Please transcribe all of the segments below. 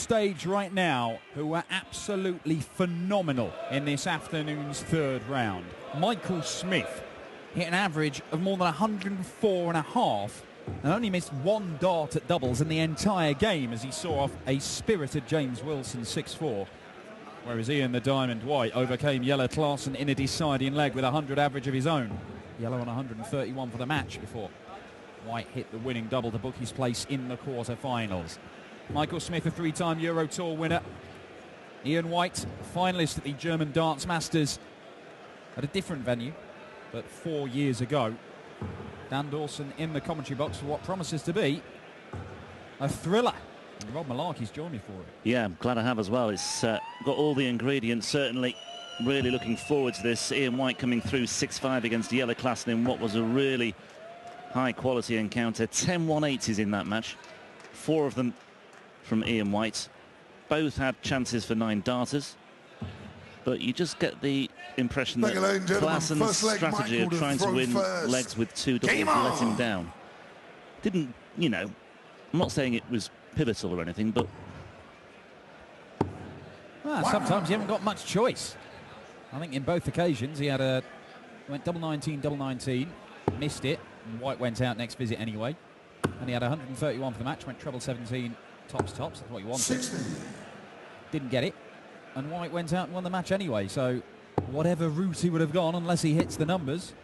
stage right now who are absolutely phenomenal in this afternoon's third round. Michael Smith hit an average of more than 104.5 and only missed one dart at doubles in the entire game as he saw off a spirited James Wilson 6-4. Whereas Ian the Diamond White overcame Jelle Klaasen in a deciding leg with a 100 average of his own. Jelle on 131 for the match before White hit the winning double to book his place in the quarter-finals. Michael Smith, a three-time Euro Tour winner. Ian White, finalist at the German Darts Masters at a different venue, but 4 years ago. Dan Dawson in the commentary box for what promises to be a thriller. And Rob Malarkey's joined me for it. Yeah, I'm glad I have as well. It's got all the ingredients, certainly. Really looking forward to this. Ian White coming through 6-5 against Jelle Klaasen in what was a really high-quality encounter. 10 180s in that match. 4 of them from Ian White. Both had chances for 9 darters. But you just get the impression that Klaasen's strategy of trying to win legs with 2 doubles let him down. Didn't, you know, I'm not saying it was pivotal or anything, but... Well, sometimes you haven't got much choice. I think in both occasions he had went double 19, double 19, missed it, and White went out next visit anyway. And he had 131 for the match, went treble 17, tops, that's what he wanted. 60. Didn't get it, and White went out and won the match anyway, so whatever route he would have gone, unless he hits the numbers.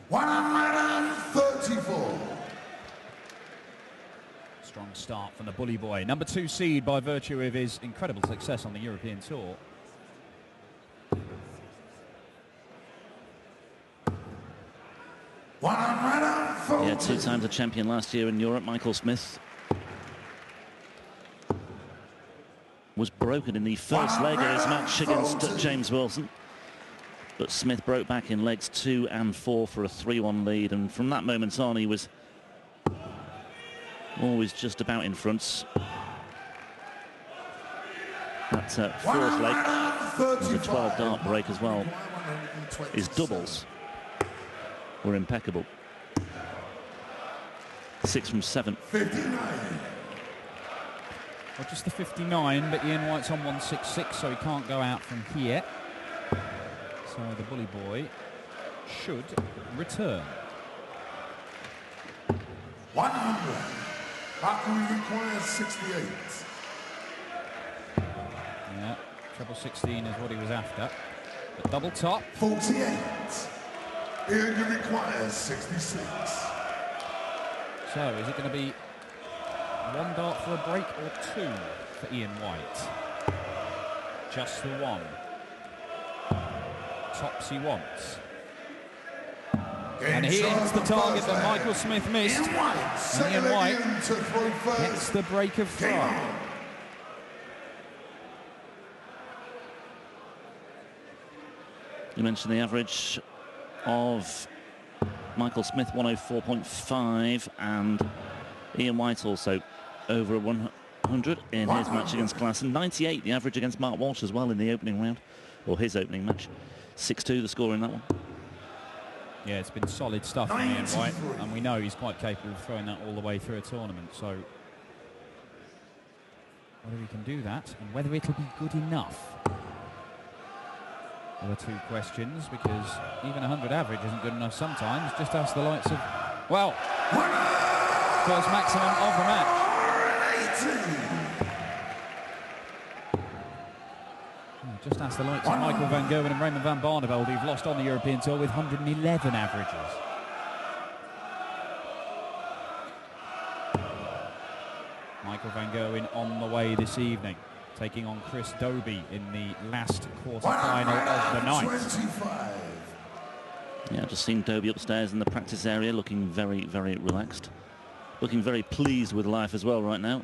134. Strong start from the Bully Boy. Number 2 seed by virtue of his incredible success on the European Tour. Yeah, 2 times a champion last year in Europe. Michael Smith was broken in the first leg of his match against James Wilson. But Smith broke back in legs 2 and 4 for a 3-1 lead. And from that moment on, he was always just about in front. That 4th leg was a 12-dart break as well. His doubles were impeccable. 6 from 7. 59. Well, just the 59, but Ian White's on 166, so he can't go out from here. So the Bully Boy should return. 100. Baku requires 68. Yeah, treble 16 is what he was after. But double top. 48. Ian requires 66. So is it going to be 1 dart for a break or 2 for Ian White? Just the 1. Tops he wants. And he hits the target that Michael Smith missed. And Ian White gets the break of throw. You mentioned the average of Michael Smith, 104.5, and Ian White also over 100 in his match against Klaasen. 98 the average against Mark Walsh as well in the opening round, or his opening match. 6-2 the score in that one. Yeah, it's been solid stuff from Ian White, and we know he's quite capable of throwing that all the way through a tournament, so whether he can do that and whether it'll be good enough are the 2 questions, because even 100 average isn't good enough sometimes. Just ask the likes of, well, first maximum of the match. Just ask the likes of Michael van Gerwen and Raymond van Barneveld, who've lost on the European Tour with 111 averages. Michael van Gerwen on the way this evening, taking on Chris Dobey in the last quarter-final of the night. 25. Yeah, I've just seen Dobey upstairs in the practice area, looking very, very relaxed. Looking very pleased with life as well right now.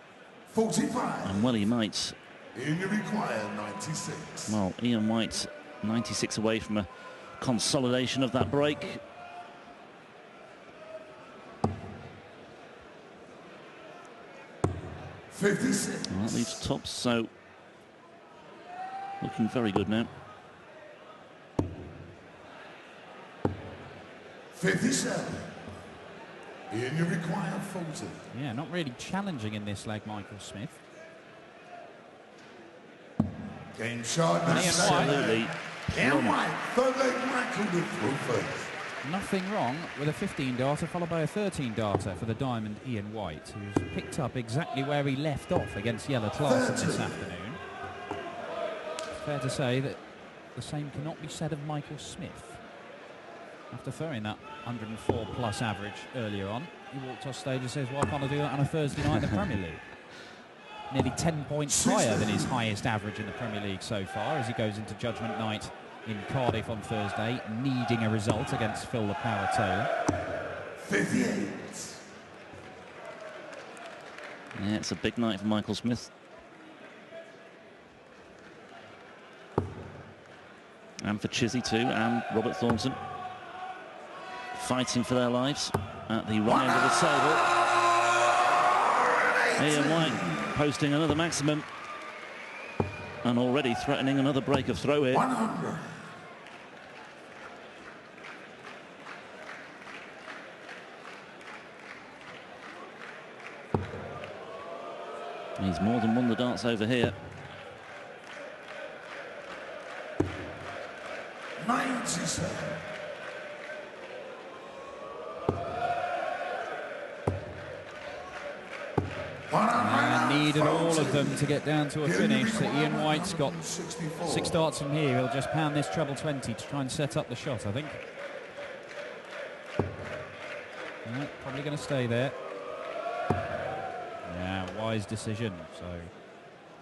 45. And well, he might. Ian require 96. Well, Ian White, 96 away from a consolidation of that break. Well, that leaves tops, so looking very good now. 57. Ian, you require 40. Yeah, not really challenging in this leg, Michael Smith. Game shot. And Ian Absolutely. Ian White, third leg Michael to throw first. Nothing wrong with a 15-darter followed by a 13-darter for the Diamond Ian White, who's picked up exactly where he left off against Yellow Class this afternoon. It's fair to say that the same cannot be said of Michael Smith. After throwing that 104-plus average earlier on, he walked off stage and says, why can't I do that on a Thursday night in the Premier League? Nearly 10 points higher than his highest average in the Premier League so far as he goes into Judgment Night in Cardiff on Thursday, needing a result against Phil the Power Taylor. 58. Yeah, it's a big night for Michael Smith. And for Chizzy too, and Robert Thornton. Fighting for their lives at the right end of the table. Ian White posting another maximum. And already threatening another break of throw here. 100. He's more than won the dance over here. 97. And needed all of them to get down to a finish. So Ian White's got 6 darts from here. He'll just pound this treble 20 to try and set up the shot, I think. Yeah, probably going to stay there. Yeah, wise decision. So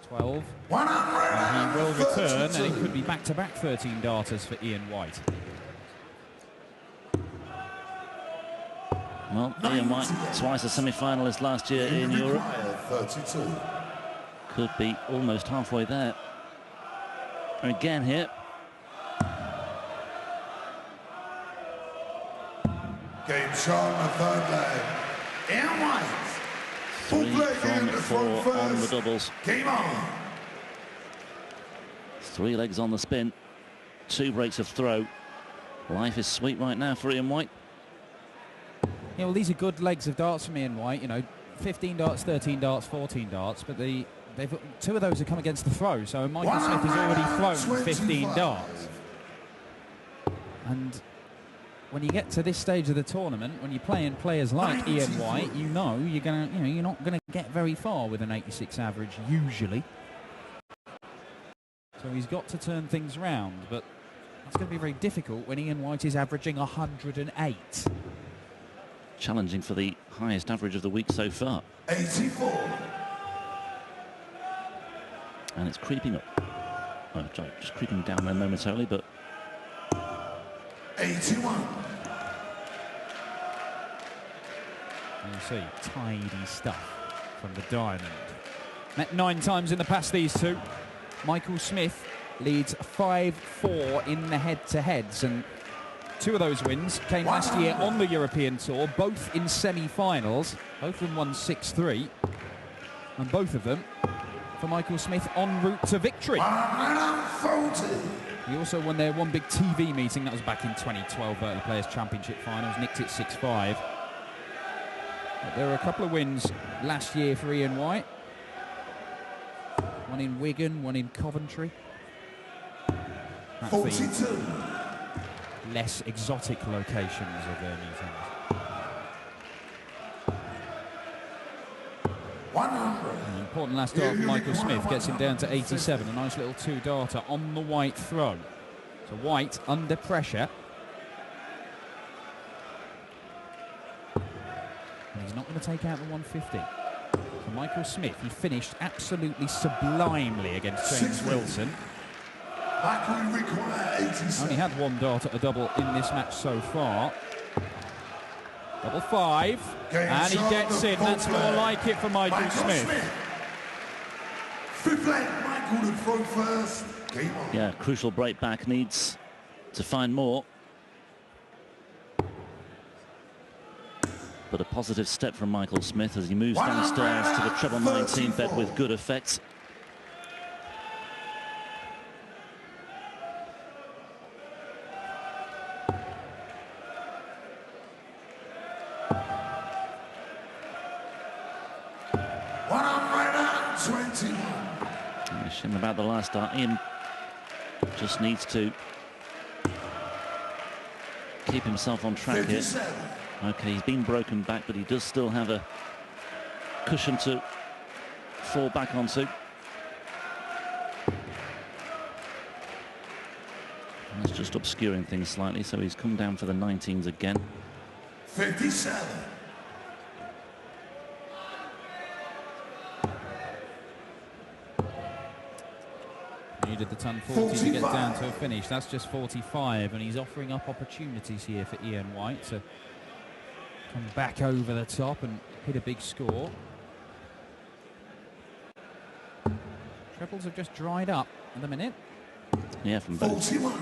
12. And he will return, and it could be back-to-back 13 darters for Ian White. Well, Ian White, twice a semi-finalist last year in Europe. 32. Could be almost halfway there. Again here. Game shot on the third leg. Ian White. 3 from 4 on the doubles. Game on. 3 legs on the spin. 2 breaks of throw. Life is sweet right now for Ian White. Yeah, well, these are good legs of darts from Ian White. You know, 15 darts, 13 darts, 14 darts, but they've 2 of those have come against the throw. So Michael Smith has already thrown 15 darts. And when you get to this stage of the tournament, when you're playing players like Ian White, you know you're not gonna get very far with an 86 average usually. So he's got to turn things round, but that's going to be very difficult when Ian White is averaging 108. Challenging for the highest average of the week so far. 84. And it's creeping up. Oh, sorry, just creeping down there momentarily, but 81. You see, tidy stuff from the Diamond. Met 9 times in the past, these two. Michael Smith leads 5-4 in the head-to-heads, and 2 of those wins came last year on the European Tour, both in semi-finals. Both of them won 6-3, and both of them for Michael Smith en route to victory. 140. He also won their one big TV meeting. That was back in 2012, Vertical Players Championship Finals. Nicked it 6-5. But there were a couple of wins last year for Ian White. One in Wigan, one in Coventry. That's 42. the less exotic locations of their meetings. 100. An important last dart for Michael Smith gets him down to 87. A nice little 2-darter on the White throw. So White under pressure. And he's not going to take out the 150. So Michael Smith, he finished absolutely sublimely against James Wilson. Michael require 87. Only had 1 dart at a double in this match so far. Double 5. And he gets in. That's more like it for Michael Smith. 5th leg, Michael to throw first. Game on. yeah, crucial break back, needs to find more. But a positive step from Michael Smith as he moves downstairs to the treble 19 bed with good effect. A shame about the last start. Ian just needs to keep himself on track here. Okay, he's been broken back, but he does still have a cushion to fall back onto. And that's just obscuring things slightly, so he's come down for the 19s again. 57. Needed the ton 40 to get down to a finish. That's just 45, and he's offering up opportunities here for Ian White to come back over the top and hit a big score. Trebles have just dried up at the minute. Yeah, from both. 41.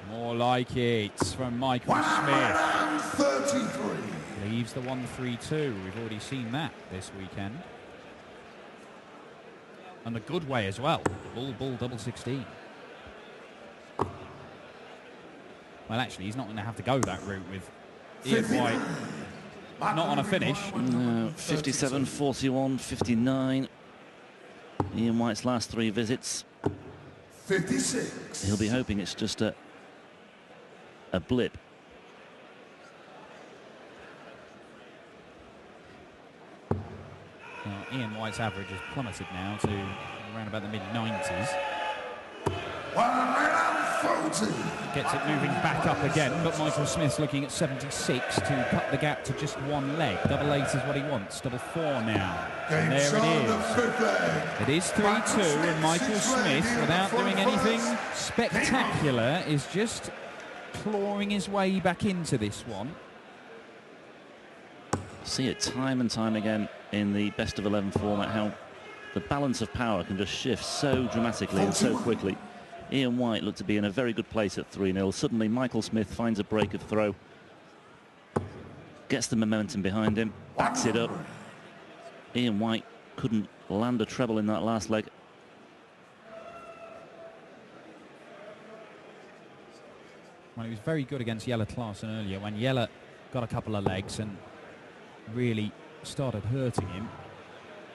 More like it from Michael Smith. 133. Leaves the 1-3-2. We've already seen that this weekend. And the good way as well. Bull, double 16. Well, actually, he's not going to have to go that route with Ian White not on a finish. No, 57, 41, 59. Ian White's last 3 visits. 56. He'll be hoping it's just a blip. Well, Ian White's average has plummeted now to around about the mid-90s. 140. Gets it moving back up again, but Michael Smith's looking at 76 to cut the gap to just 1 leg. Double 8 is what he wants. Double 4 now. And there it is. It is 3-2, and Michael Smith, without doing anything spectacular, is just clawing his way back into this one. See it time and time again in the best of 11 format, how the balance of power can just shift so dramatically and so quickly. Ian White looked to be in a very good place at 3-0. Suddenly Michael Smith finds a break of throw, gets the momentum behind him, backs it up. Ian White couldn't land a treble in that last leg. Well, he was very good against Jelle Klaassen earlier when Jelle got a couple of legs and really started hurting him.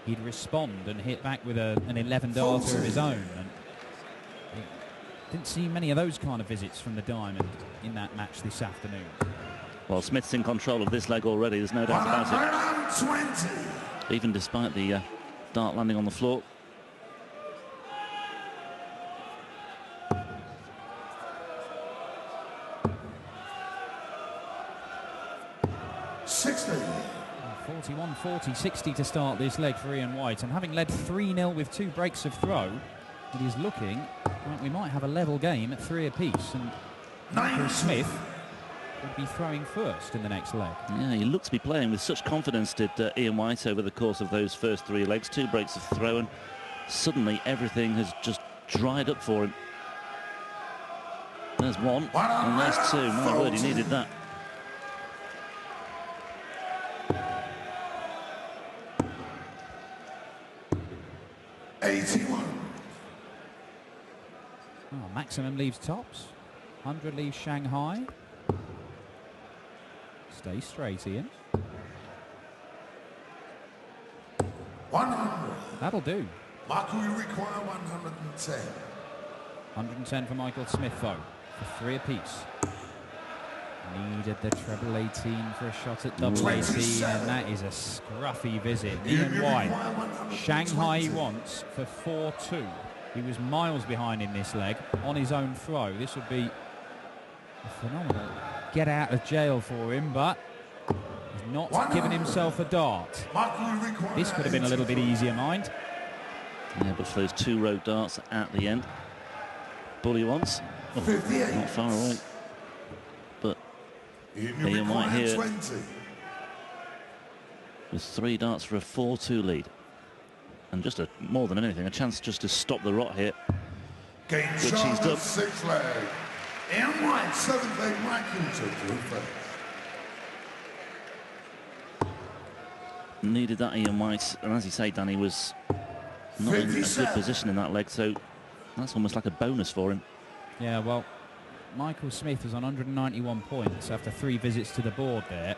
He'd respond and hit back with an 11 darter of his own. And didn't see many of those kind of visits from the Diamond in that match this afternoon. Well, Smith's in control of this leg already, there's no doubt about it. 120. Even despite the dart landing on the floor. $60. 41-40, 60 to start this leg for Ian White, and having led 3-0 with 2 breaks of throw, it is looking like we might have a level game at 3 apiece, and Michael Smith would be throwing first in the next leg. Yeah, he looked to be playing with such confidence, did Ian White, over the course of those first 3 legs. 2 breaks of throw, and suddenly everything has just dried up for him. There's 1, and there's 2. My word, he needed that. Oh, Maximum leaves tops. 100 leaves Shanghai. Stay straight, Ian. 100. That'll do. Michael, you require 110. 110 for Michael Smith, though, for 3 apiece. Needed the treble 18 for a shot at double 18, and that is a scruffy visit. Ian White, Shanghai he wants for 4-2. He was miles behind in this leg on his own throw. This would be a phenomenal get out of jail for him, but he's not given himself a dart. This could have been a little bit easier, mind. Yeah, but for those 2 road darts at the end. Bully once. Oh, not far away. But Ian White here with 3 darts for a 4-2 lead. And just more than anything, a chance just to stop the rot here, which he's done. 6th leg. Ian White, 7th leg, Michael to first. Needed that, Ian White, and as you say, Danny was not in a good position in that leg, so that's almost like a bonus for him. Yeah, well, Michael Smith was on 191 points after 3 visits to the board there.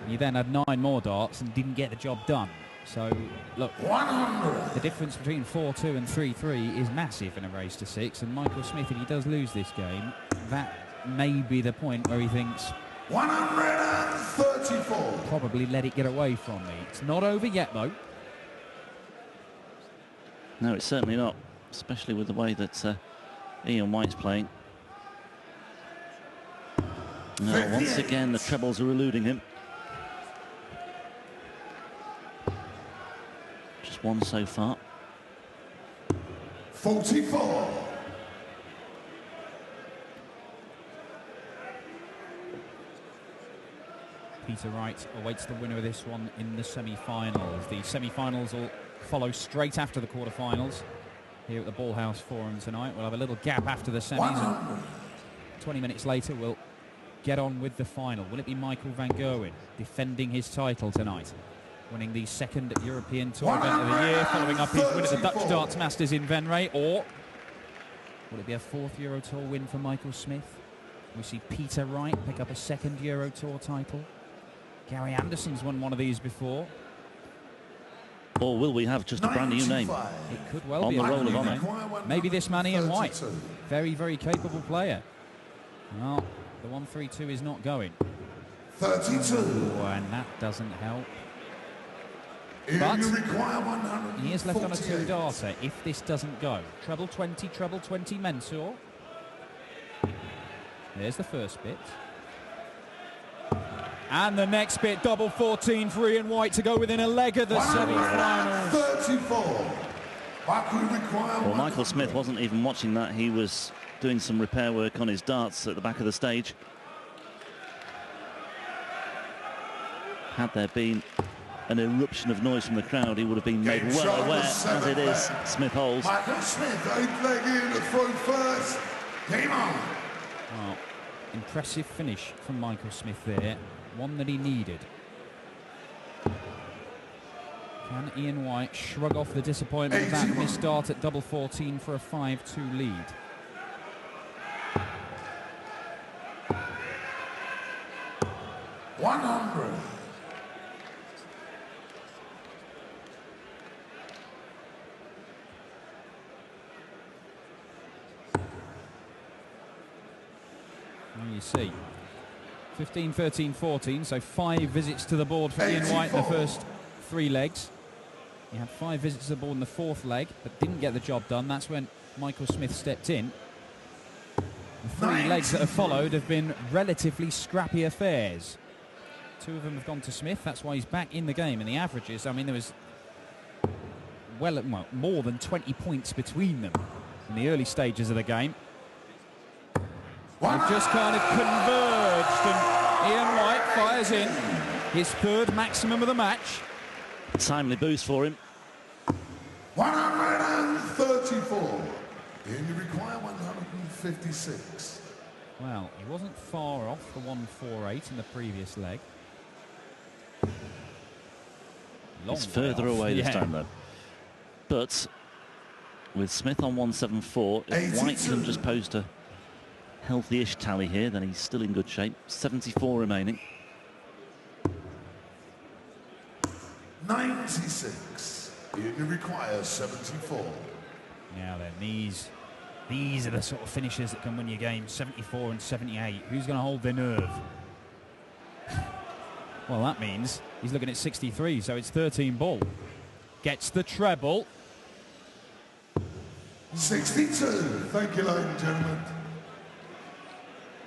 He then had 9 more darts and didn't get the job done. So, look, 100. the difference between 4-2 and 3-3 is massive in a race to 6. And Michael Smith, if he does lose this game, that may be the point where he thinks, 134. probably let it get away from me. It's not over yet, though. No, it's certainly not, especially with the way that Ian White's playing. No, once again, the trebles are eluding him. Just one so far. 44. Peter Wright awaits the winner of this one in the semi-finals. The semi-finals will follow straight after the quarter-finals here at the Ballhouse Forum tonight. We'll have a little gap after the semis, and 20 minutes later we'll get on with the final. Will it be Michael van Gerwen defending his title tonight, winning the 2nd European Tour event of the year, following up his win at the Dutch Darts Masters in Venray, or will it be a 4th Euro Tour win for Michael Smith? We see Peter Wright pick up a 2nd Euro Tour title. Gary Anderson's won one of these before. Or will we have just a brand new name It could well on be the a roll brand of new honour? name. Maybe this man Ian White. Very, very capable player. Well, the 1-3-2 is not going. 32. Oh, and that doesn't help. But You require 148. he is left on a 2-darter if this doesn't go. Treble 20, Mensur. There's the first bit. And the next bit, double 14 for Ian White to go within a leg of the semi-finals. 34. Well, Michael Smith wasn't even watching that. He was doing some repair work on his darts at the back of the stage. Had there been an eruption of noise from the crowd, he would have been made well aware. As it is, Smith holds. Michael Smith, 8th leg in the throw first. Game on. Well, impressive finish from Michael Smith there. One that he needed. Can Ian White shrug off the disappointment of that missed start at double 14 for a 5-2 lead? $100. You see, 15, 13, 14, so 5 visits to the board for Ian White in the first 3 legs. He had 5 visits to the board in the 4th leg, but didn't get the job done. That's when Michael Smith stepped in. The 3 legs that have followed have been relatively scrappy affairs. 2 of them have gone to Smith. That's why he's back in the game. And the averages, I mean, there was well more than 20 points between them in the early stages of the game. They've just kind of converged, and Ian White fires in his 3rd maximum of the match. Timely boost for him. 134. And you require 156. Well, he wasn't far off the 148 in the previous leg. It's further away this time, though. But with Smith on 174, if White can just post a healthy-ish tally here, then he's still in good shape. 74 remaining. 96. You require 74. Now then, these are the sort of finishers that can win your game. 74 and 78. Who's going to hold their nerve? Well, that means he's looking at 63, so it's 13 ball. Gets the treble. 62. Thank you, ladies and gentlemen.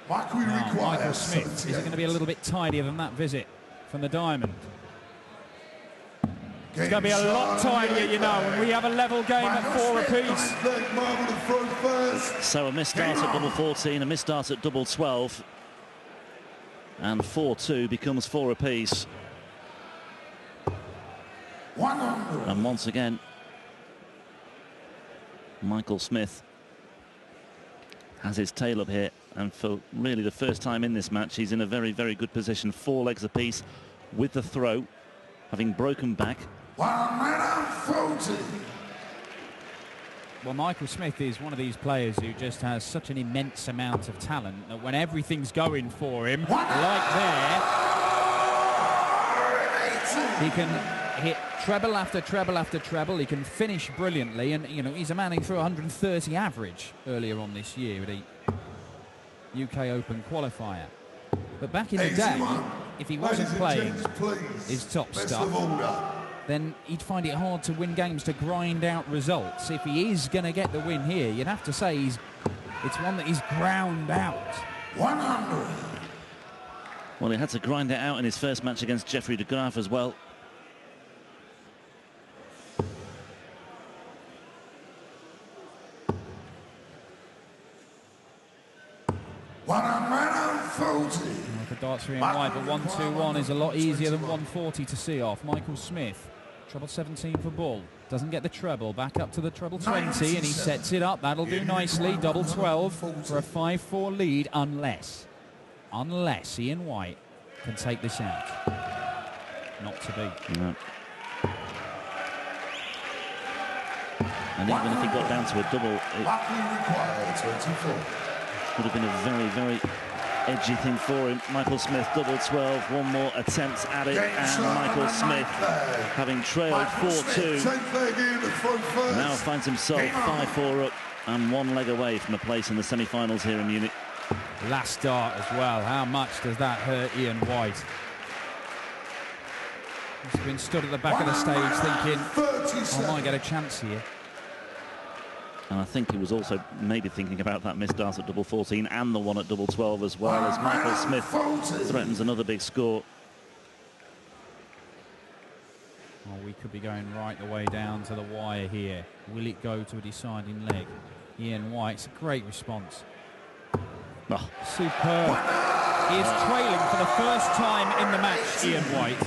Michael Smith, is it going to be a little bit tidier than that visit from the diamond? It's going to be a lot tidier, you know, when we have a level game at 4 apiece. So a missed start at double 14, a missed start at double 12, and 4-2 becomes 4 apiece. 100. And once again, Michael Smith has his tail up here, and for really the first time in this match, he's in a very, very good position. 4 legs apiece with the throw, having broken back. 140. Well, Michael Smith is one of these players who just has such an immense amount of talent that when everything's going for him, like there, He can hit treble after treble after treble. He can finish brilliantly, and you know he's a man who threw 130 average earlier on this year at a UK Open qualifier. But back in the day, if he wasn't playing his top stuff, then he'd find it hard to win games, to grind out results. If he is going to get the win here, you'd have to say it's one that he's ground out. 100. Well, he had to grind it out in his first match against Jeffrey de Graaf as well. The darts are in wide, but 1-2-1 is a lot easier than 140 to see off. Michael Smith, treble 17 for Bull. Doesn't get the treble, back up to the treble 20, and he sets it up. That'll do nicely. Double 12 for a 5-4 lead, unless Ian White can take this out. Not to be. No. And even if he got down to a double, it would have been a very, very edgy thing for him. Michael Smith, double 12, one more attempt at it, and Michael Smith, having trailed 4-2, now finds himself 5-4 up and one leg away from a place in the semi-finals here in Munich. Last start as well. How much does that hurt Ian White? He's been stood at the back of the stage thinking, I might get a chance here. And I think he was also maybe thinking about that missed dart at double 14 and the one at double 12 as well, as Michael Smith threatens another big score. Oh, we could be going right the way down to the wire here. Will it go to a deciding leg? Ian White's a great response. Oh. Superb. He is trailing for the first time in the match, Ian White.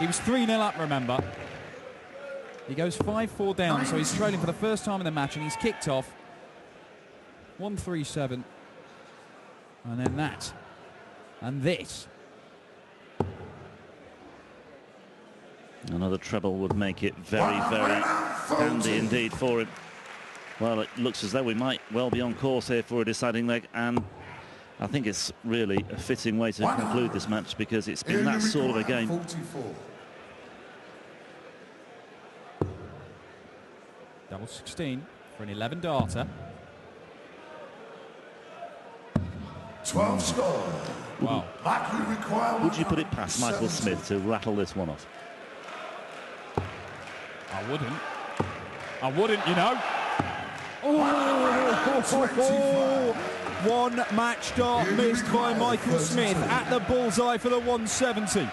He was 3-0 up, remember. He goes 5-4 down, so he's trailing for the first time in the match, and he's kicked off 1-3-7. And then that. And this. Another treble would make it very, very handy indeed for him. Well, it looks as though we might well be on course here for a deciding leg, and I think it's really a fitting way to conclude this match, because it's been that sort of a game. 44. Double 16 for an 11 darter. 12 score. Wow. Would you put it past Michael Smith to rattle this one off? I wouldn't, you know. Oh, one match dart missed by Michael Smith at the bullseye for the 170.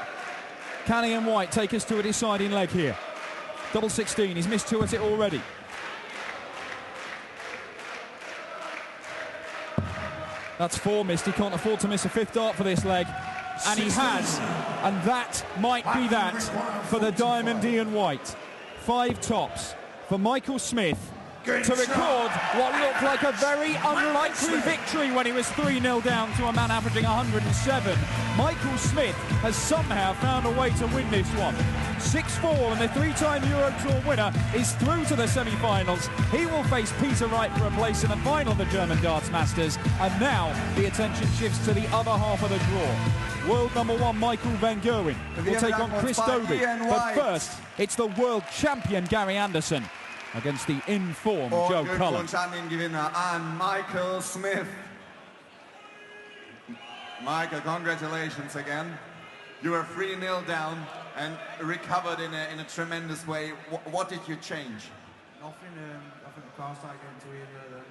Can Ian White take us to a deciding leg here? Double 16, he's missed two at it already. That's four missed. He can't afford to miss a fifth dart for this leg. And he has. And that might be that for the Diamond Ian White. 5 tops for Michael Smith to record what looked like a very unlikely victory when he was 3-0 down to a man averaging 107. Michael Smith has somehow found a way to win this one. 6-4, and the 3-time Euro Tour winner is through to the semi-finals. He will face Peter Wright for a place in the final of the German Darts Masters, and now the attention shifts to the other half of the draw. World number 1 Michael van Gerwen will take on Chris Dobey, but first it's the world champion Gary Anderson against the in-form Joe Cullen. An den Gewinner, an Michael Smith. Michael, congratulations again. You were 3-0 down and recovered in a tremendous way. What did you change? Nothing. I think the crowd started getting to Ian there.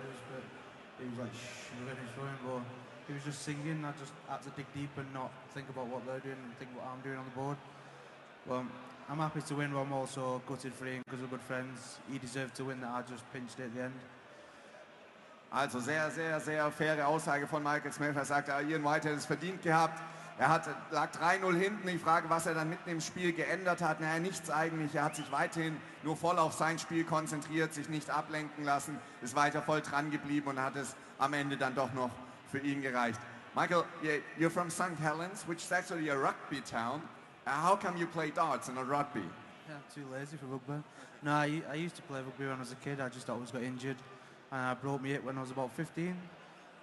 He was like shivering his phone, but he was just singing. I just had to dig deep and not think about what they're doing and think what I'm doing on the board. Well, I'm happy to win, but I'm also gutted for Ian because we're good friends. He deserved to win that. I just pinched it at the end. Also sehr, sehr, sehr faire Aussage von Michael Smith. Er sagt, Ian White hätte es verdient gehabt. Lag 3-0 hinten. Ich frage, was er dann mitten im Spiel geändert hat. Naja, nichts eigentlich. Er hat sich weiterhin nur voll auf sein Spiel konzentriert, sich nicht ablenken lassen, ist weiter voll dran geblieben und hat es am Ende dann doch noch für ihn gereicht. Michael, you're from St. Helens, which is actually a rugby town. How come you play darts and not rugby? Yeah, I'm too lazy for rugby. No, I used to play rugby when I was a kid. I just always got injured. And I broke my hip when I was about 15.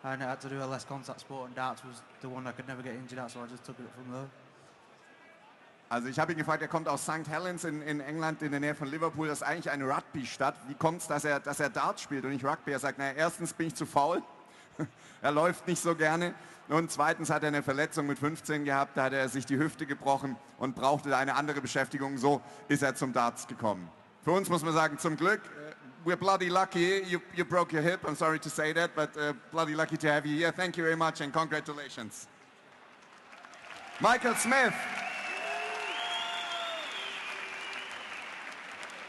And I had to do a less contact sport, and darts was the one I could never get injured at, so I just took it from there. Also ich habe ihn gefragt, er kommt aus St. Helens in England, in der Nähe von Liverpool. Das ist eigentlich eine Rugby-Stadt. Wie kommt es, dass er Dart spielt und nicht Rugby? Er sagt, naja, erstens bin ich zu faul. Er läuft nicht so gerne. Und zweitens hat er eine Verletzung mit 15 gehabt. Da hat er sich die Hüfte gebrochen und brauchte eine andere Beschäftigung. So ist er zum Darts gekommen. Für uns muss man sagen, zum Glück, we're bloody lucky. You broke your hip. I'm sorry to say that, but bloody lucky to have you here. Thank you very much and congratulations. Michael Smith.